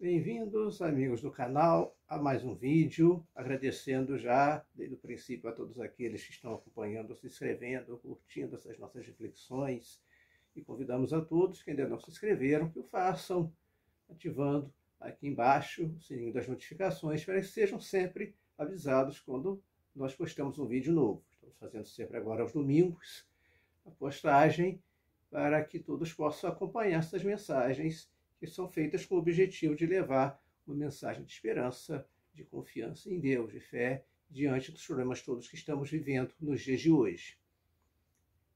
Bem-vindos, amigos do canal, a mais um vídeo, agradecendo já desde o princípio a todos aqueles que estão acompanhando, se inscrevendo, curtindo essas nossas reflexões, e convidamos a todos que ainda não se inscreveram que o façam, ativando aqui embaixo o sininho das notificações para que sejam sempre avisados quando nós postamos um vídeo novo. Estamos fazendo sempre agora aos domingos a postagem para que todos possam acompanhar essas mensagens que são feitas com o objetivo de levar uma mensagem de esperança, de confiança em Deus, de fé, diante dos problemas todos que estamos vivendo nos dias de hoje.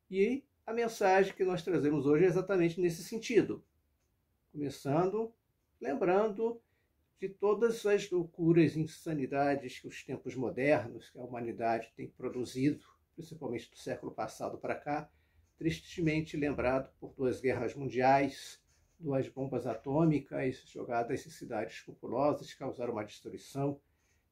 E a mensagem que nós trazemos hoje é exatamente nesse sentido. Começando, lembrando de todas as loucuras e insanidades que os tempos modernos, que a humanidade tem produzido, principalmente do século passado para cá, tristemente lembrado por 2 guerras mundiais, 2 bombas atômicas jogadas em cidades populosas, causaram uma destruição,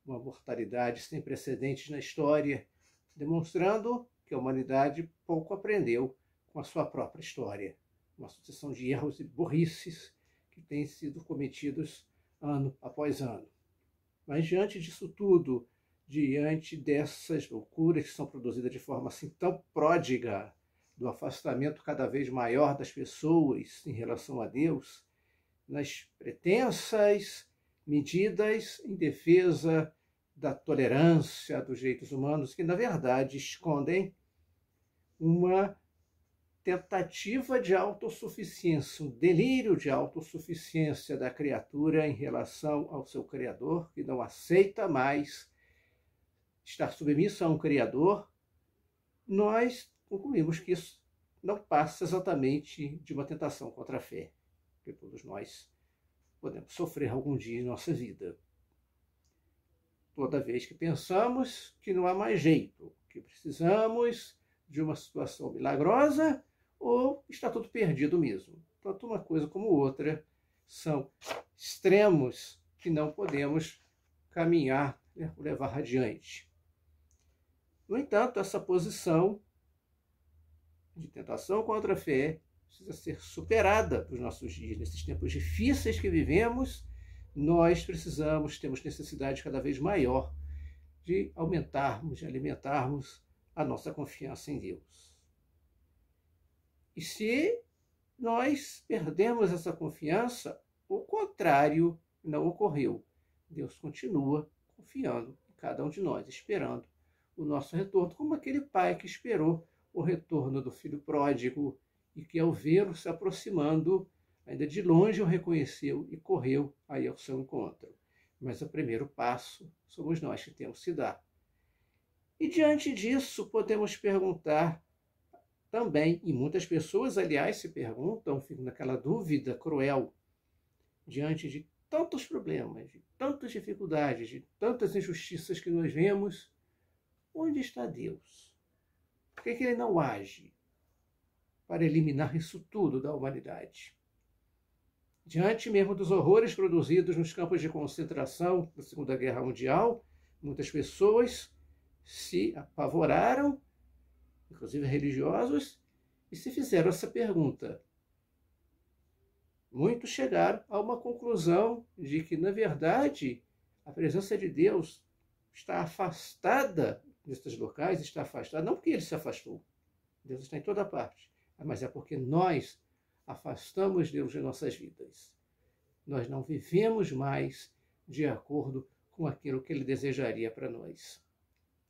uma mortalidade sem precedentes na história, demonstrando que a humanidade pouco aprendeu com a sua própria história. Uma sucessão de erros e burrices que têm sido cometidos ano após ano. Mas diante disso tudo, diante dessas loucuras que são produzidas de forma assim tão pródiga, do afastamento cada vez maior das pessoas em relação a Deus, nas pretensas medidas em defesa da tolerância dos direitos humanos, que na verdade escondem uma tentativa de autossuficiência, um delírio de autossuficiência da criatura em relação ao seu Criador, que não aceita mais estar submissa a um Criador, nós concluímos que isso não passa exatamente de uma tentação contra a fé, que todos nós podemos sofrer algum dia em nossa vida. Toda vez que pensamos que não há mais jeito, que precisamos de uma situação milagrosa ou está tudo perdido mesmo. Tanto uma coisa como outra são extremos que não podemos caminhar, levar adiante. No entanto, essa posição de tentação contra a fé precisa ser superada nos nossos dias. Nesses tempos difíceis que vivemos, nós temos necessidade cada vez maior de aumentarmos, de alimentarmos a nossa confiança em Deus. E se nós perdemos essa confiança, o contrário não ocorreu. Deus continua confiando em cada um de nós, esperando o nosso retorno, como aquele pai que esperou o retorno do filho pródigo e que, ao vê-lo se aproximando, ainda de longe o reconheceu e correu aí ao seu encontro. Mas o primeiro passo somos nós que temos que dar. E diante disso podemos perguntar também, e muitas pessoas, aliás, se perguntam, ficam naquela dúvida cruel, diante de tantos problemas, de tantas dificuldades, de tantas injustiças que nós vemos, onde está Deus? Por que ele não age para eliminar isso tudo da humanidade? Diante mesmo dos horrores produzidos nos campos de concentração da Segunda Guerra Mundial, muitas pessoas se apavoraram, inclusive religiosos, e se fizeram essa pergunta. Muitos chegaram a uma conclusão de que, na verdade, a presença de Deus está afastada desses locais, está afastada, não porque ele se afastou, Deus está em toda parte, mas é porque nós afastamos Deus de nossas vidas. Nós não vivemos mais de acordo com aquilo que ele desejaria para nós.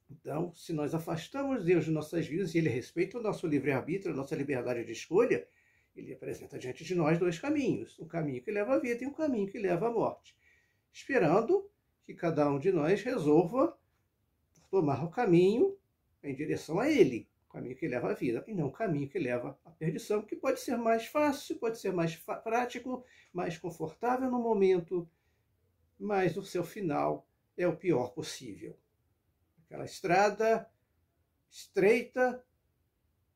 Então, se nós afastamos Deus de nossas vidas e ele respeita o nosso livre-arbítrio, a nossa liberdade de escolha, ele apresenta diante de nós 2 caminhos, um caminho que leva à vida e um caminho que leva à morte, esperando que cada um de nós resolva tomar o caminho em direção a ele, o caminho que leva à vida, e não o caminho que leva à perdição, que pode ser mais fácil, pode ser mais prático, mais confortável no momento, mas o seu final é o pior possível. Aquela estrada estreita,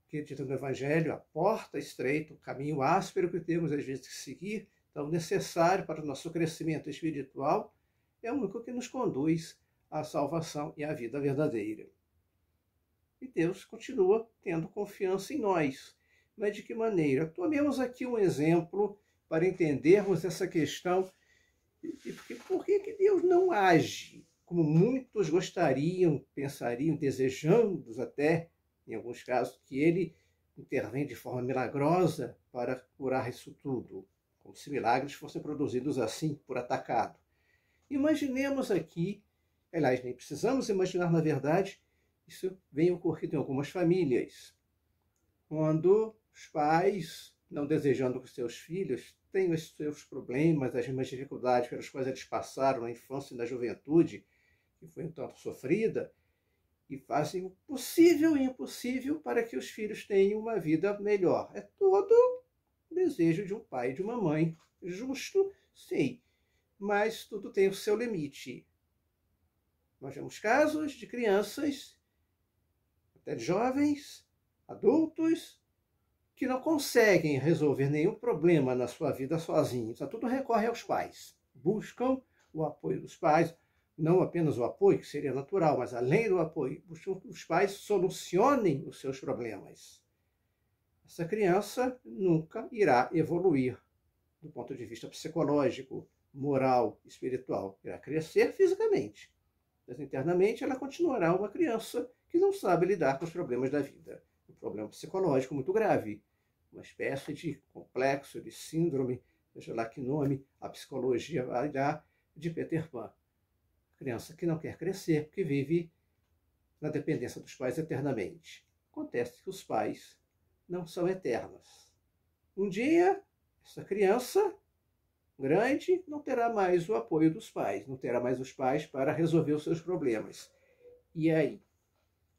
que dita no Evangelho, a porta estreita, o caminho áspero que temos às vezes que seguir, tão necessário para o nosso crescimento espiritual, é o único que nos conduz à salvação e à vida verdadeira. E Deus continua tendo confiança em nós. Mas de que maneira? Tomemos aqui um exemplo para entendermos essa questão. Por que Deus não age como muitos gostariam, pensariam, desejando até, em alguns casos, que Ele intervém de forma milagrosa para curar isso tudo, como se milagres fossem produzidos assim, por atacado. Imaginemos aqui, aliás, nem precisamos imaginar, na verdade, isso vem ocorrido em algumas famílias, quando os pais, não desejando que seus filhos tenham os seus problemas, as mesmas dificuldades pelas quais eles passaram na infância e na juventude, que foi um tanto sofrida, e fazem o possível e o impossível para que os filhos tenham uma vida melhor. É todo o desejo de um pai e de uma mãe. Justo, sei, mas tudo tem o seu limite. Nós vemos casos de crianças, até de jovens, adultos, que não conseguem resolver nenhum problema na sua vida sozinhos. A tudo recorre aos pais. Buscam o apoio dos pais, não apenas o apoio, que seria natural, mas além do apoio, buscam que os pais solucionem os seus problemas. Essa criança nunca irá evoluir do ponto de vista psicológico, moral, espiritual. Irá crescer fisicamente, mas internamente ela continuará uma criança que não sabe lidar com os problemas da vida. Um problema psicológico muito grave, uma espécie de complexo, de síndrome, seja lá que nome a psicologia vai dar, de Peter Pan. Criança que não quer crescer, porque vive na dependência dos pais eternamente. Acontece que os pais não são eternos. Um dia, essa criança grande não terá mais o apoio dos pais, não terá mais os pais para resolver os seus problemas. E aí?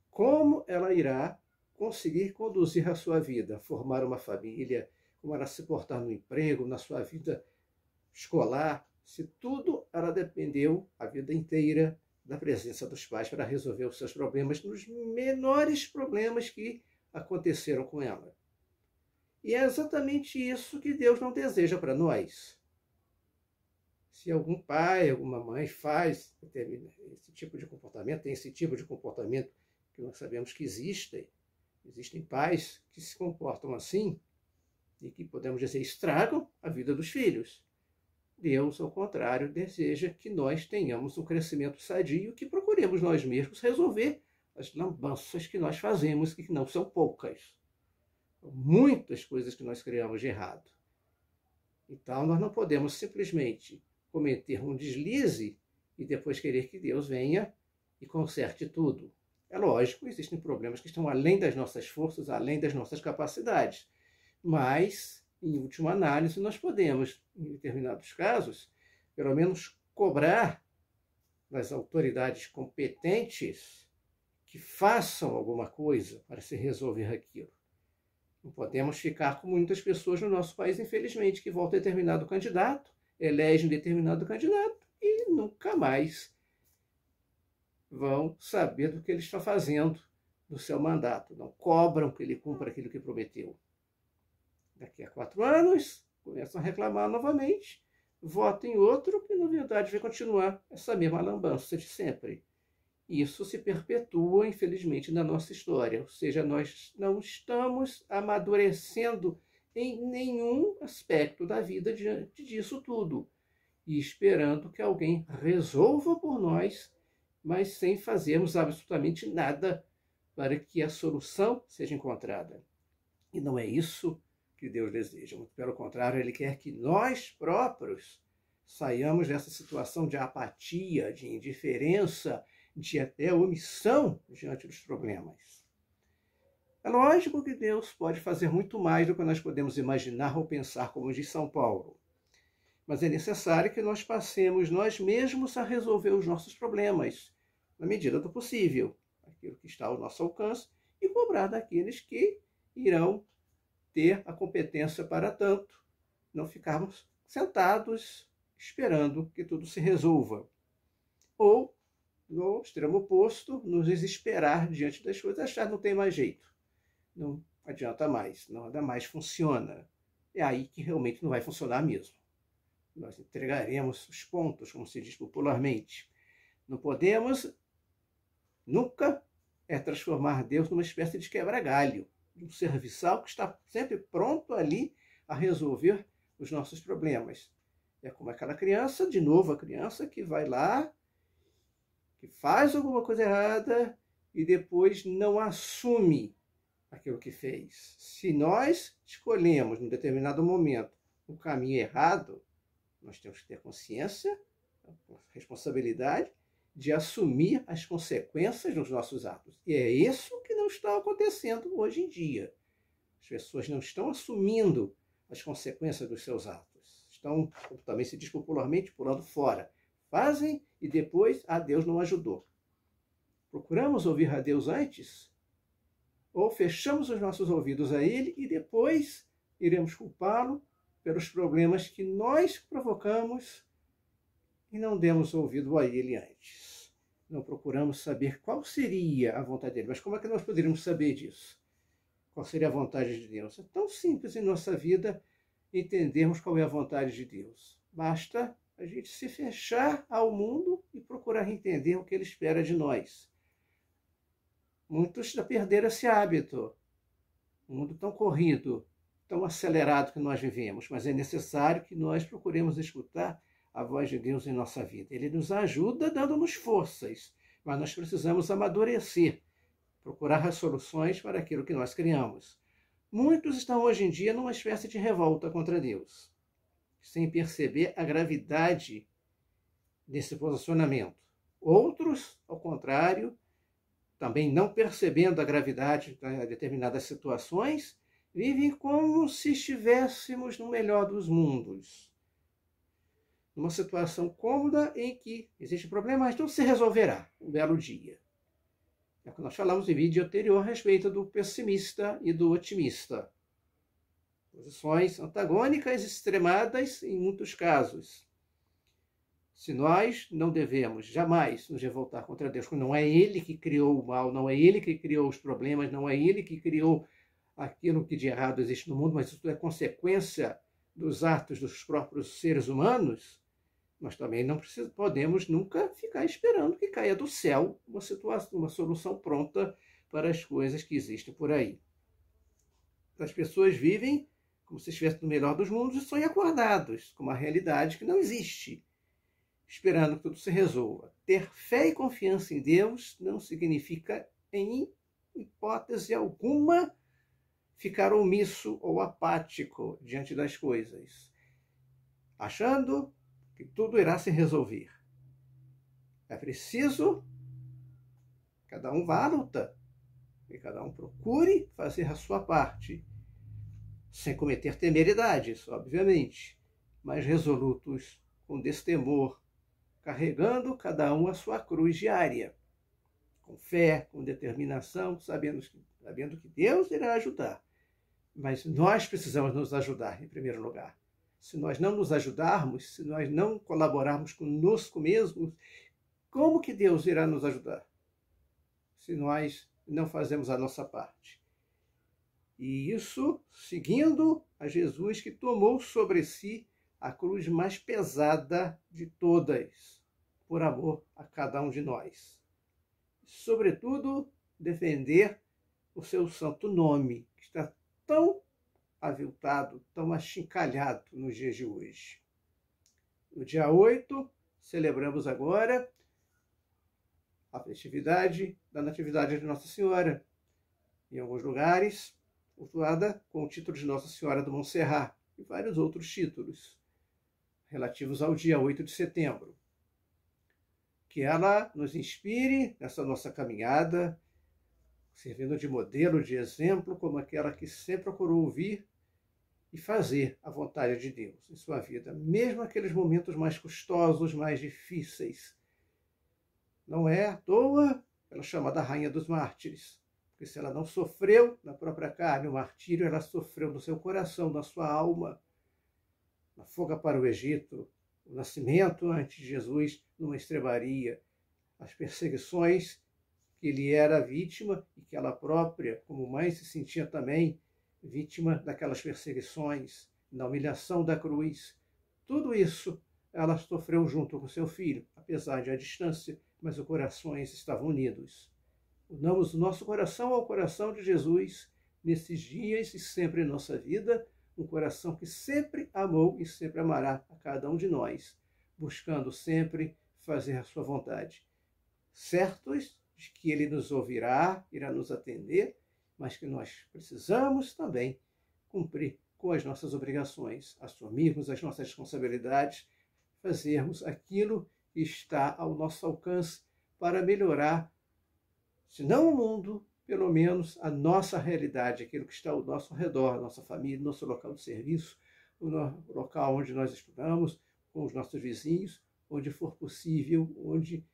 Como ela irá conseguir conduzir a sua vida, formar uma família, como ela se portar no emprego, na sua vida escolar, se tudo ela dependeu a vida inteira da presença dos pais para resolver os seus problemas, nos menores problemas que aconteceram com ela. E é exatamente isso que Deus não deseja para nós. Se algum pai, alguma mãe faz esse tipo de comportamento, tem esse tipo de comportamento que nós sabemos que existem pais que se comportam assim e que, podemos dizer, estragam a vida dos filhos. Deus, ao contrário, deseja que nós tenhamos um crescimento sadio, que procuremos nós mesmos resolver as lambanças que nós fazemos, que não são poucas. Muitas coisas que nós criamos de errado. Então, nós não podemos simplesmente cometer um deslize e depois querer que Deus venha e conserte tudo. É lógico, existem problemas que estão além das nossas forças, além das nossas capacidades. Mas, em última análise, nós podemos, em determinados casos, pelo menos cobrar das autoridades competentes que façam alguma coisa para se resolver aquilo. Não podemos ficar com muitas pessoas no nosso país, infelizmente, que votam determinado candidato, elegem determinado candidato e nunca mais vão saber do que ele está fazendo no seu mandato. Não cobram que ele cumpra aquilo que prometeu. Daqui a 4 anos, começam a reclamar novamente, votam em outro que, na verdade, vai continuar essa mesma lambança de sempre. Isso se perpetua, infelizmente, na nossa história. Ou seja, nós não estamos amadurecendo em nenhum aspecto da vida diante disso tudo. E esperando que alguém resolva por nós, mas sem fazermos absolutamente nada para que a solução seja encontrada. E não é isso que Deus deseja. Muito pelo contrário, Ele quer que nós próprios saiamos dessa situação de apatia, de indiferença, de até omissão diante dos problemas. É lógico que Deus pode fazer muito mais do que nós podemos imaginar ou pensar, como diz São Paulo. Mas é necessário que nós passemos nós mesmos a resolver os nossos problemas, na medida do possível, aquilo que está ao nosso alcance, e cobrar daqueles que irão ter a competência para tanto, não ficarmos sentados esperando que tudo se resolva. Ou, no extremo oposto, nos desesperar diante das coisas, achar que não tem mais jeito. Não adianta mais, nada mais funciona. É aí que realmente não vai funcionar mesmo. nós entregaremos os pontos, como se diz popularmente. Não podemos nunca transformar Deus numa espécie de quebra-galho, de um serviçal que está sempre pronto ali a resolver os nossos problemas. É como aquela criança, de novo a criança, que vai lá, que faz alguma coisa errada e depois não assume aquilo que fez. Se nós escolhemos, num determinado momento, um caminho errado, nós temos que ter consciência, responsabilidade de assumir as consequências dos nossos atos. E é isso que não está acontecendo hoje em dia. As pessoas não estão assumindo as consequências dos seus atos. Estão, como também se diz popularmente, pulando fora. Fazem e depois, Deus não ajudou. Procuramos ouvir a Deus antes? Ou fechamos os nossos ouvidos a Ele e depois iremos culpá-lo pelos problemas que nós provocamos e não demos ouvido a Ele antes. Não procuramos saber qual seria a vontade dele. Mas como é que nós poderíamos saber disso? Qual seria a vontade de Deus? É tão simples em nossa vida entendermos qual é a vontade de Deus. Basta a gente se fechar ao mundo e procurar entender o que Ele espera de nós. Muitos já perderam esse hábito. Um mundo tão corrido, tão acelerado que nós vivemos, mas é necessário que nós procuremos escutar a voz de Deus em nossa vida. Ele nos ajuda dando-nos forças, mas nós precisamos amadurecer, procurar as soluções para aquilo que nós criamos. Muitos estão hoje em dia numa espécie de revolta contra Deus, sem perceber a gravidade desse posicionamento. Outros, ao contrário, também não percebendo a gravidade de determinadas situações, vivem como se estivéssemos no melhor dos mundos. Numa situação cômoda em que existe problema, mas tudo se resolverá um belo dia. É o que nós falamos no vídeo anterior a respeito do pessimista e do otimista. Posições antagônicas, extremadas em muitos casos. Se nós não devemos jamais nos revoltar contra Deus, porque não é Ele que criou o mal, não é Ele que criou os problemas, não é Ele que criou aquilo que de errado existe no mundo, mas isso é consequência dos atos dos próprios seres humanos, nós também não podemos nunca ficar esperando que caia do céu uma solução pronta para as coisas que existem por aí. As pessoas vivem como se estivessem no melhor dos mundos e sonham acordados, com uma realidade que não existe, esperando que tudo se resolva. Ter fé e confiança em Deus não significa, em hipótese alguma, ficar omisso ou apático diante das coisas, achando que tudo irá se resolver. É preciso que cada um vá à luta, que cada um procure fazer a sua parte, sem cometer temeridades, obviamente, mas resolutos, com destemor, carregando cada um a sua cruz diária, com fé, com determinação, sabendo que Deus irá ajudar. Mas nós precisamos nos ajudar, em primeiro lugar. Se nós não nos ajudarmos, se nós não colaborarmos conosco mesmos, como que Deus irá nos ajudar? Se nós não fazemos a nossa parte. E isso seguindo a Jesus, que tomou sobre si a cruz mais pesada de todas, por amor a cada um de nós. Sobretudo, defender o seu santo nome, que está tão aviltado, tão achincalhado nos dias de hoje. No dia 8, celebramos agora a festividade da Natividade de Nossa Senhora. Em alguns lugares, cultuada com o título de Nossa Senhora do Montserrat e vários outros títulos relativos ao dia 8 de setembro. Que ela nos inspire nessa nossa caminhada, servindo de modelo, de exemplo, como aquela que sempre procurou ouvir e fazer a vontade de Deus em sua vida, mesmo aqueles momentos mais custosos, mais difíceis. Não é à toa ela é chamada Rainha dos Mártires, porque se ela não sofreu na própria carne o martírio, ela sofreu no seu coração, na sua alma, na fuga para o Egito, o nascimento antes de Jesus numa estrebaria, as perseguições que ele era vítima e que ela própria, como mãe, se sentia também vítima daquelas perseguições, da humilhação da cruz. tudo isso ela sofreu junto com seu filho, apesar de a distância, mas os corações estavam unidos. Unamos o nosso coração ao coração de Jesus nesses dias e sempre em nossa vida, um coração que sempre amou e sempre amará a cada um de nós, buscando sempre fazer a sua vontade. Certos de que ele nos ouvirá, irá nos atender, mas que nós precisamos também cumprir com as nossas obrigações, assumirmos as nossas responsabilidades, fazermos aquilo que está ao nosso alcance para melhorar, se não o mundo, pelo menos a nossa realidade, aquilo que está ao nosso redor, nossa família, nosso local de serviço, o local onde nós estudamos, com os nossos vizinhos, onde for possível, onde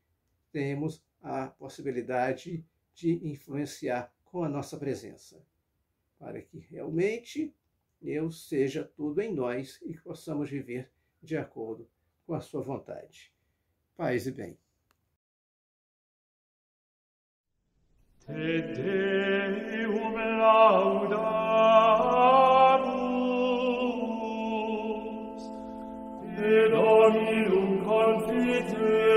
temos a possibilidade de influenciar com a nossa presença, para que realmente Deus seja tudo em nós e que possamos viver de acordo com a sua vontade. Paz e bem. Te Deum laudamus, te Dominum confiteor,